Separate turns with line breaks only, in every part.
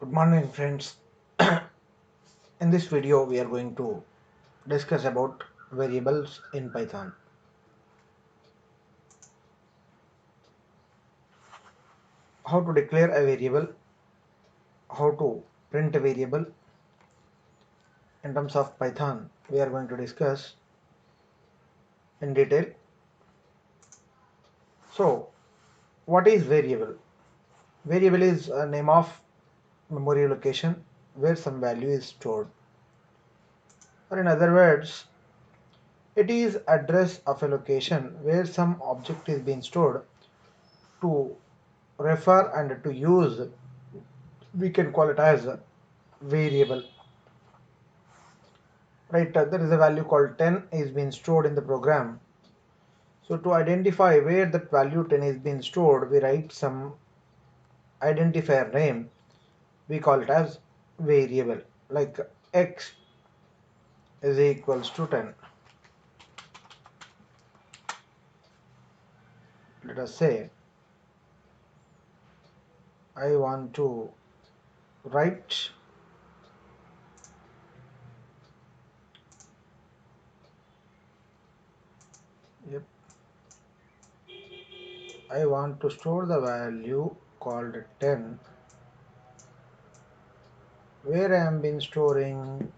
Good morning, friends. In this video we are going to discuss about variables in Python. How to declare a variable, how to print a variable. In terms of Python we are going to discuss in detail. So what is variable? Variable is a name of memory location where some value is stored, or in other words, it is address of a location where some object is being stored. To refer and to use, we can call it as a variable, right? There is a value called 10 is being stored in the program. So to identify where that value 10 is being stored, we write some identifier name. We call it as variable, like x is equals to 10. Let us say I want to write yep, I want to store the value called 10. Where I am been storing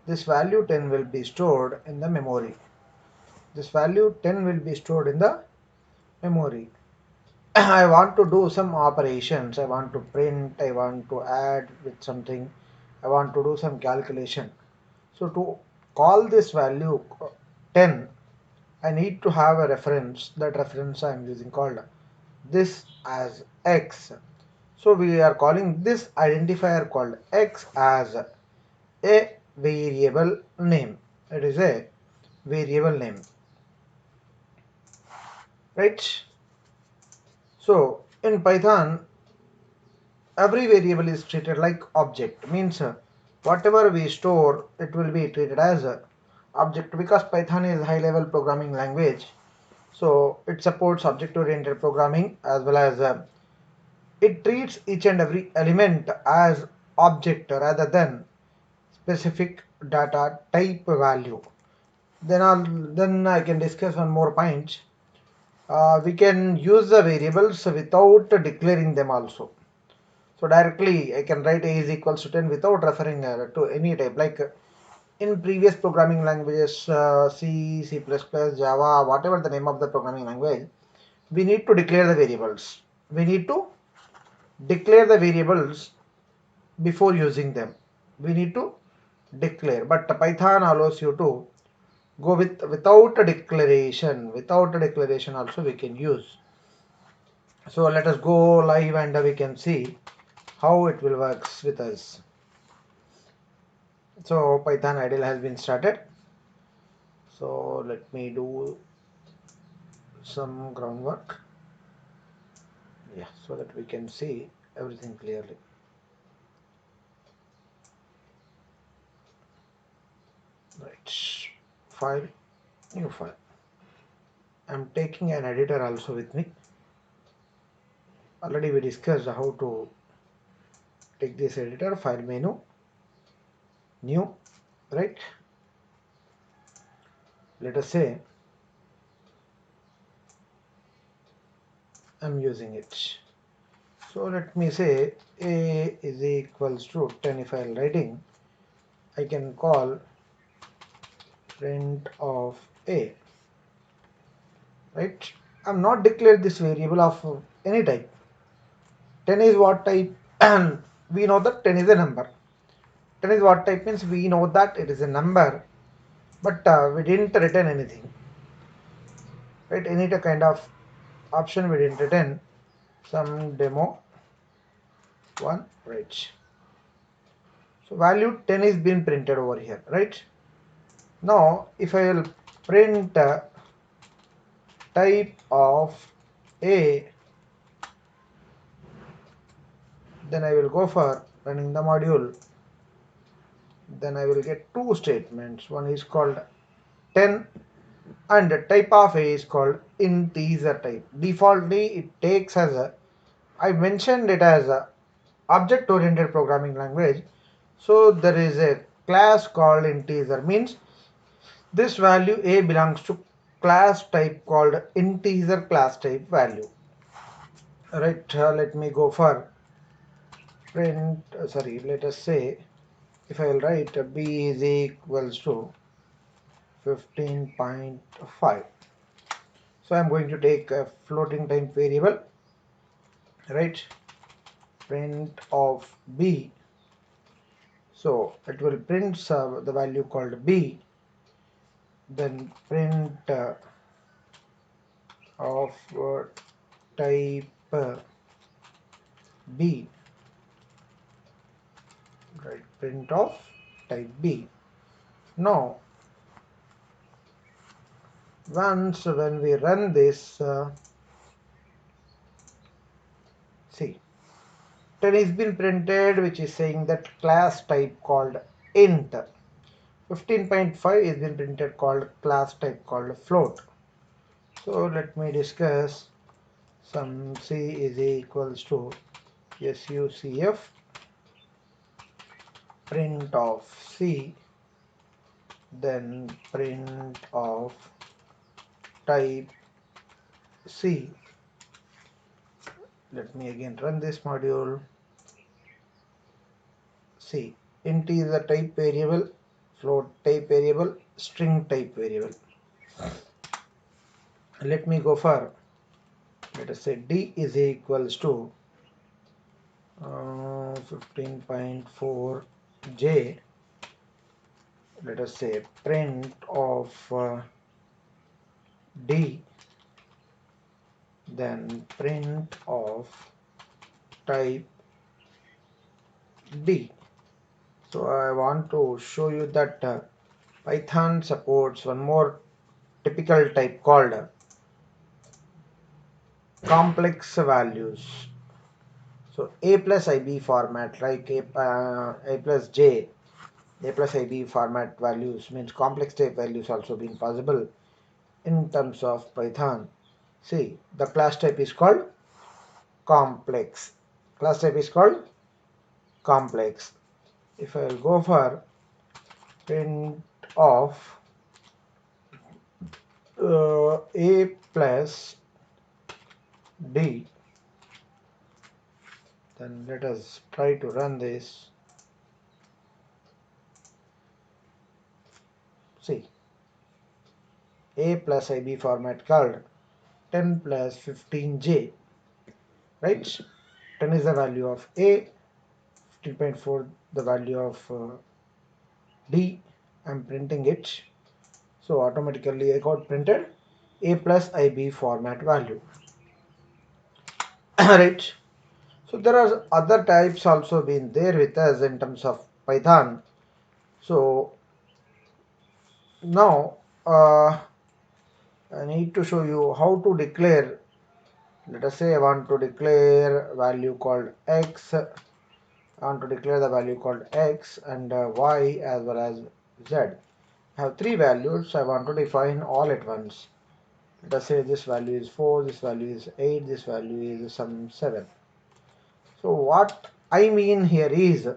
this value 10 will be stored in the memory. This value 10 will be stored in the memory. I want to do some operations. I want to print, I want to add with something, I want to do some calculation. So to call this value 10, I need to have a reference. That reference I am using called this as x. So we are calling this identifier called x as a variable name. It is a variable name, right? So in Python, every variable is treated like object. Means whatever we store, it will be treated as a object, because Python is high level programming language. So it supports object oriented programming, as well as it treats each and every element as object rather than specific data type value. Then I can discuss one more point. We can use the variables without declaring them also. So directly I can write a is equals to 10 without referring to any type. Like in previous programming languages, C, C++, Java, whatever the name of the programming language, we need to declare the variables. We need to declare the variables before using them. We need to declare. But Python allows you to go without a declaration. Without a declaration also we can use. So let us go live and we can see how it will works with us. So Python idle has been started. So let me do some groundwork, yeah, so that we can see everything clearly. Right, file, new file. I'm taking an editor also with me. Already we discussed how to take this editor, file menu, new, right? Let us say I'm using it. So let me say a is equals to 10. If I'm writing, I can call print of a, right? I'm not declared this variable of any type. 10 is what type? And we know that 10 is a number. 10 is what type means we know that it is a number, but we didn't return anything, right? Any kind of option we didn't return. Some demo 1, right? So value 10 is being printed over here, right? Now if I will print type of a, then I will go for running the module. Then I will get two statements. One is called 10 and the type of a is called integer type. Defaultly it takes as a, I mentioned it as a object oriented programming language. So there is a class called integer, means this value a belongs to class type called integer class type value. Right, let me go for print, sorry, let us say if I will write b is equals to 15.5. So I am going to take a floating time variable, right? Print of b. So it will print the value called b, then print of type b, right? Print of type b. Now, once when we run this, see, 10 is been printed, which is saying that class type called int. 15.5 is been printed called class type called float. So let me discuss some c is equals to sucf print of c, then print of type c. Let me again run this module. C, int is a type variable, float type variable, string type variable. Let me go for, let us say d is equals to 15.4j. Let us say print of d, then print of type d. So I want to show you that Python supports one more typical type called complex values. So a plus ib format, like a plus j, a plus ib format values means complex type values also being possible in terms of Python. See, the class type is called complex. Class type is called complex. If I will go for print of a plus d, then let us try to run this. See, a plus ib format called 10 plus 15j, right? 10 is the value of a, 15.4 the value of d. I'm printing it, so automatically I got printed a plus ib format value. Right, so there are other types also been there with us in terms of Python. So now I need to show you how to declare. Let us say I want to declare value called x. I want to declare the value called x and y as well as z. I have three values I want to define all at once. Let us say this value is 4, this value is 8, this value is some 7. So what I mean here is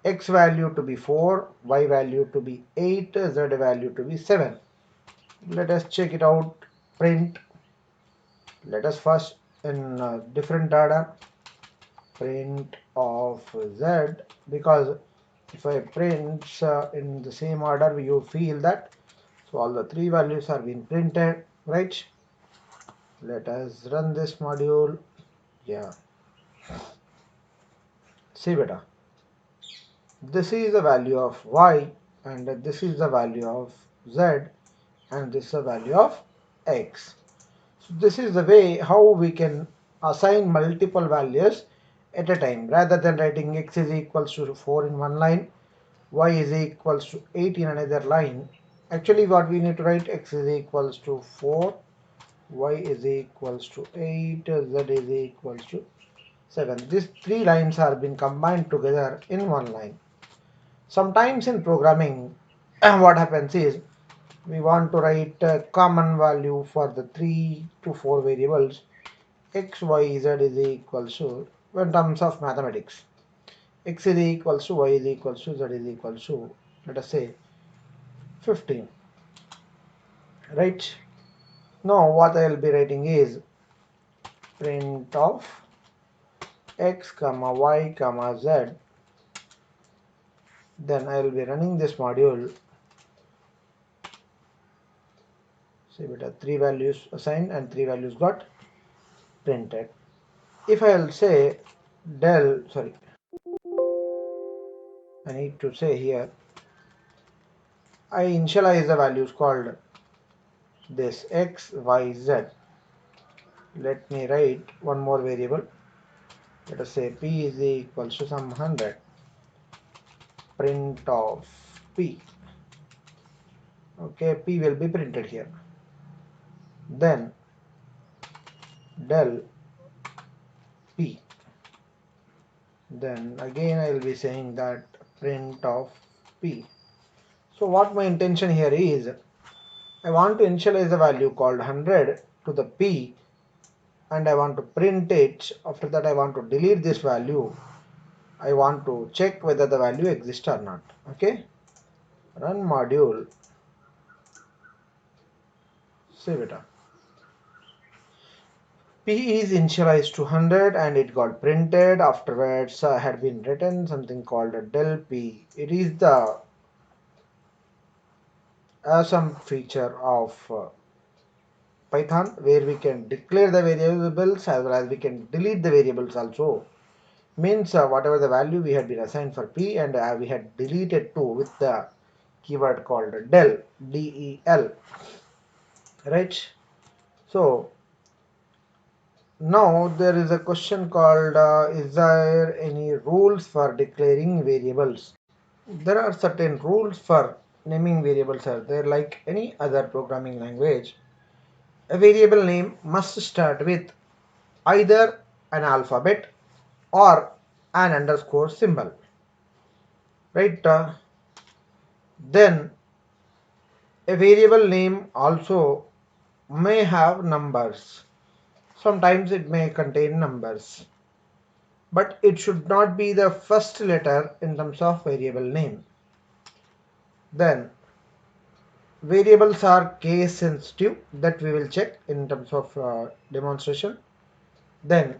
x value to be 4, y value to be 8, z value to be 7. Let us check it out. Print. Let us first in different order. Print of z, because if I print in the same order, you feel that so all the three values are being printed, right? Let us run this module. Yeah, see beta, this is the value of y and this is the value of z and this is the value of x. So this is the way how we can assign multiple values at a time, rather than writing x is equals to 4 in one line, y is equals to 8 in another line. Actually what we need to write, x is equals to 4, y is equals to 8, z is equals to 7. These three lines are being combined together in one line. Sometimes in programming what happens is we want to write a common value for the 3 to 4 variables x, y, z is equals to in terms of mathematics. x is equals to y is equals to z is equals to, let us say, 15. Right? Now what I will be writing is print of x comma y comma z. Then I will be running this module. See, beta, 3 values assigned and 3 values got printed. If I will say I need to say here, I initialize the values called this x, y, z. Let me write one more variable. Let us say p is equals to some 100. Print of p. Okay, p will be printed here. Then del p. Then again I will be saying that print of p. So what my intention here is, I want to initialize a value called 100 to the p, and I want to print it. After that I want to delete this value. I want to check whether the value exists or not. Okay, run module, save it up. P is initialized to 100 and it got printed. Afterwards had been written something called a del p. It is the awesome feature of Python, where we can declare the variables as well as we can delete the variables also. Means whatever the value we had been assigned for p, and we had deleted to with the keyword called del, del. Right? So now there is a question called is there any rules for declaring variables? There are certain rules for naming variables are there. Like any other programming language, a variable name must start with either an alphabet or an underscore symbol. Right? Then a variable name also may have numbers. Sometimes it may contain numbers, but it should not be the first letter in terms of variable name. Then variables are case sensitive, that we will check in terms of demonstration. Then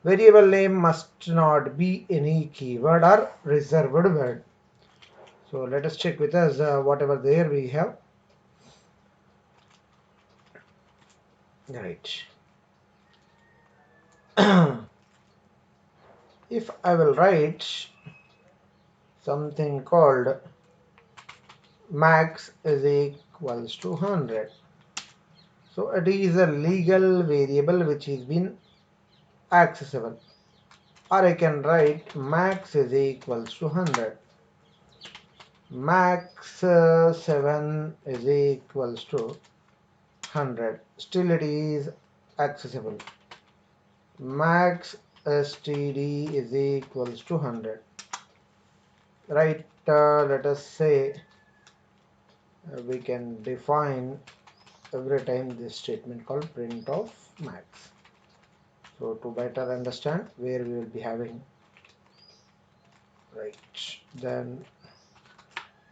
variable name must not be any keyword or reserved word. So let us check with us whatever there we have. Right. If I will write something called max is equals to 100, so it is a legal variable which is been accessible. Or I can write max is equals to 100, max 7 is equals to 100, still it is accessible. Max std is equals to 100. Right? Let us say we can define every time this statement called print of max. So to better understand where we will be having, right, then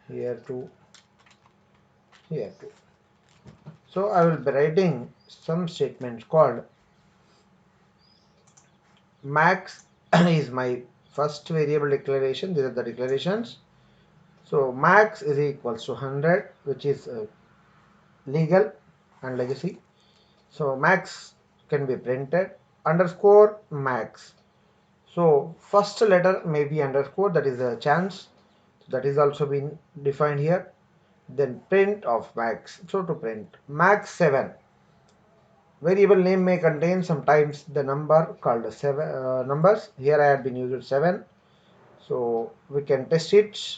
here to here to. So I will be writing some statements called max is my first variable declaration. These are the declarations. So max is equals to 100, which is legal and legacy. So max can be printed underscore max. So first letter may be underscore, that is a chance, that is also been defined here. Then print of max. So to print max 7, variable name may contain sometimes the number called 7 numbers. Here I had been used 7, so we can test it.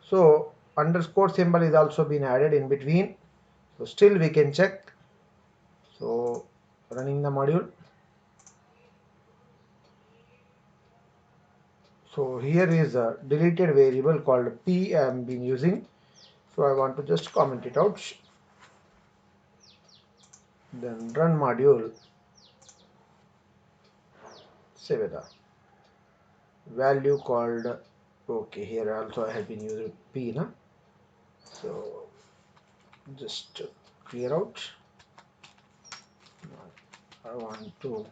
So underscore symbol is also been added in between, so still we can check. So running the module. So here is a deleted variable called p I am been using, so I want to just comment it out. Then run module, save it up. value called, okay, here also I have been using p na, so just clear out. I want to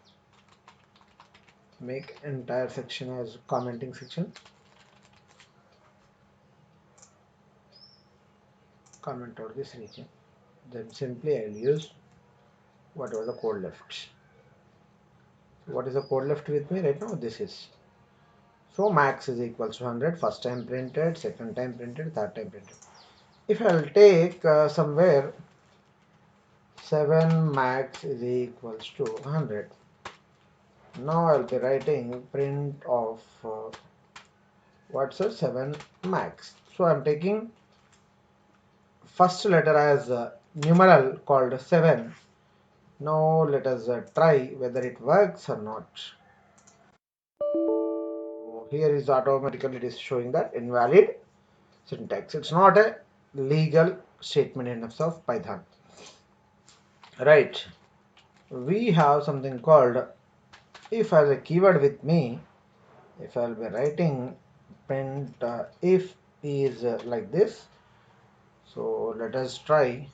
make entire section as commenting section, comment out this region, then simply I'll use whatever the code left. What is the code left with me right now? This is, so max is equals to 100, first time printed, second time printed, third time printed. If I'll take somewhere 7 max is equals to 100, now I'll be writing print of what's a 7 max. So I'm taking first letter as a numeral called 7. Now let us try whether it works or not. So here is automatically it is showing that invalid syntax. It's not a legal statement in terms of Python. Right. We have something called if as a keyword with me. If I'll be writing print if is like this. So let us try.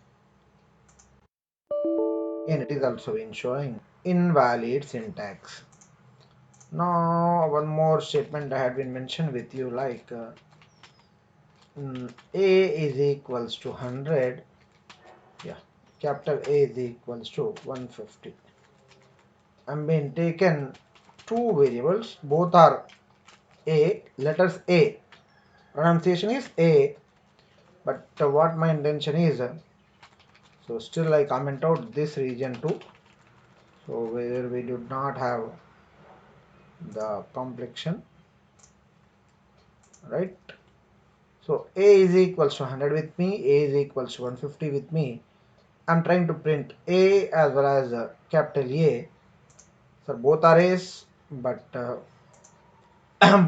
And it is also been showing invalid syntax. Now one more statement I had been mentioned with you, like a is equals to 100. Yeah, capital A is equals to 150. I'm being taken two variables, both are A, letters A. Pronunciation is A, but what my intention is, so still I comment out this region too. So where we do not have the complexion, right? So A is equals to 100 with me, A is equals to 150 with me. I'm trying to print A as well as capital A. So both are A's, but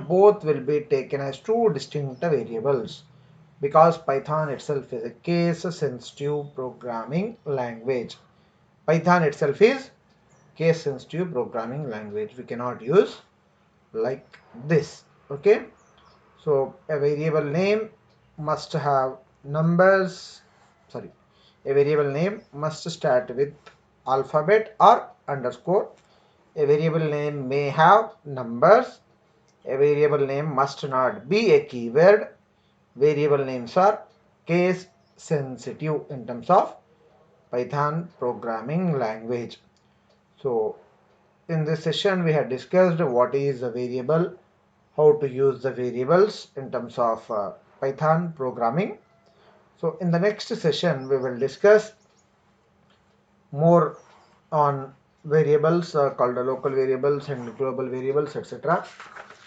both will be taken as two distinct variables because Python itself is a case sensitive programming language. Python itself is case sensitive programming language. We cannot use like this. Okay, so a variable name must have numbers, sorry, a variable name must start with alphabet or underscore. A variable name may have numbers. A variable name must not be a keyword. Variable names are case sensitive in terms of Python programming language. So in this session we have discussed what is a variable, how to use the variables in terms of Python programming. So in the next session we will discuss more on variables called local variables and global variables, etc.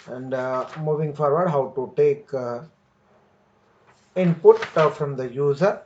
And moving forward, how to take input from the user